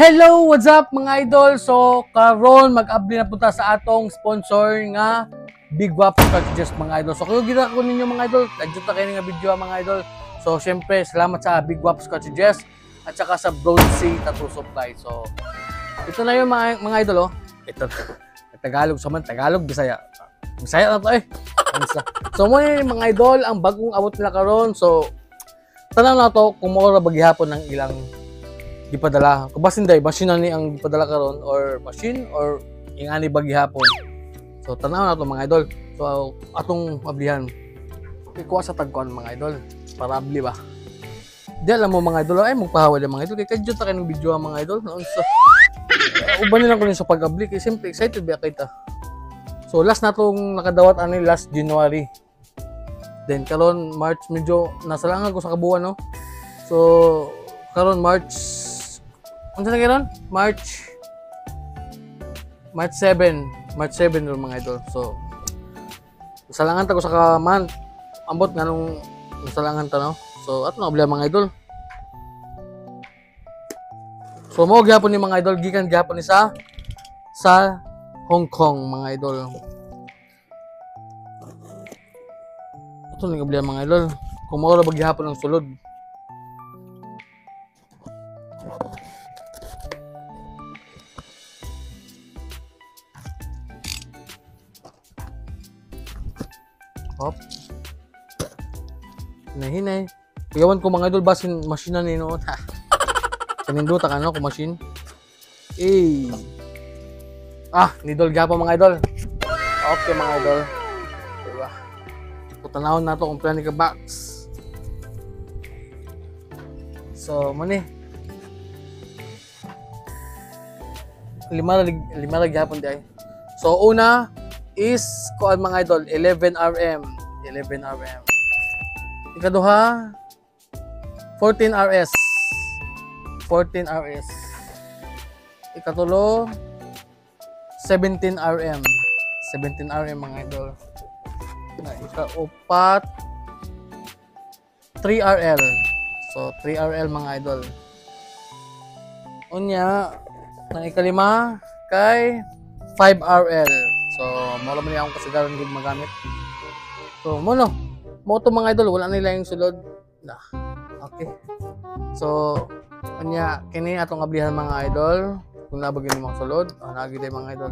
Hello, what's up mga idol? So, karon mag-abli na punta sa atong sponsor nga Big Guapo Cartridges mga idol. So, kayo gina ko ninyo mga idol, adjust na kayo nga video mga idol. So, syempre, salamat sa Big Guapo Cartridges at saka sa Broadsea Tattoo Supply. So, ito na yung mga idol, oh. Ito, Tagalog, so man, Tagalog, Bisaya. Bisaya na to eh. So, muna yung mga idol, ang bagong abot nila karon. So, tanaw na to kung mura baghihapon ng ilang gipadala. Kung basin day, machine na ni ang gipadala karon or machine or ingani baghihapon. So tanaw na to mga idol. So atong ablihan. Ikuha sa tagkuan mga idol. Para abli ba? Di alam mo mga idol, ay magpahawal mga idol. Kaya kadyo ta kanang video mga idol. So, uban nila ko rin sa pag-abli. Kaya siyempre excited ba kita. So last na tong nakadawat ani last January. Then karon March medyo nasa lang ako sa kabuan no. So karon March ano na karon? March 7 ron mga idol. So nasalangan ta ko sa ka-month. Ambot nga nung nasalangan ta no. So ato na abli mga idol. So mo gyapon ni mga idol gikan gyapon ni sa Hong Kong mga idol. Ito nang abli mga idol. Kung mao ra bagyapon ang sulod. Hop. Hinay. Iyawan ko mga idol basin machine na ni noon. Kaninduta ka no kung machine. Nidol gapa mga idol. Okay mga idol. Diba? Putanahon na to kung plani ka box. So, muni. Lima na gapon di ay. So, una is kuan mga idol 11 RM. Ikaduha 14 RS. Ikatulo 17 RM mga idol. Na ikaupat 3 RL. So 3 RL mga idol. Unya nang ikalima kay 5 RL. So, mo lang akong kasagaran gud magamit. So, mo to mga idol, wala nila yung sulod. Okay. So, kanya kini atong ablihan mga idol. Kung nabagin mo mga sulod, nagi day mga idol.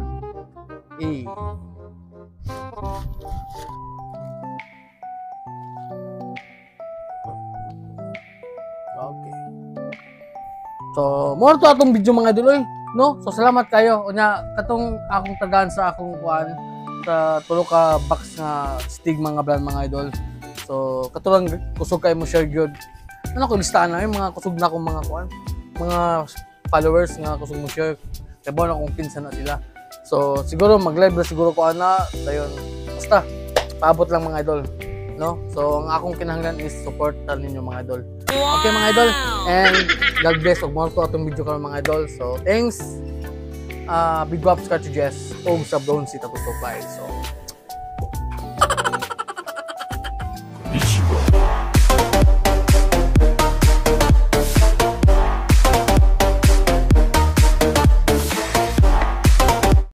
Okay. So, mo to atong video mga idol no? So salamat kayo. Unya katong akong tagaan sa akong kuan sa tulo ka box nga stigma nga brand mga idol. So katulang kusog kay mo share gyud. Ano ko listahan na yung mga kusog na akong mga kuan, mga followers nga kusog mo share. Kay ba na kung pinsan na sila. So siguro mag-live na siguro ko ana dayon. Basta paabot lang mga idol, no? So ang akong kinahanglan is supportan ninyo mga idol. Okay mga idol, and God bless. Huwag mo ito atong video karon mga idol. So thanks Big Guapo Cartridges o sa Broadsea Tattoo Supply. So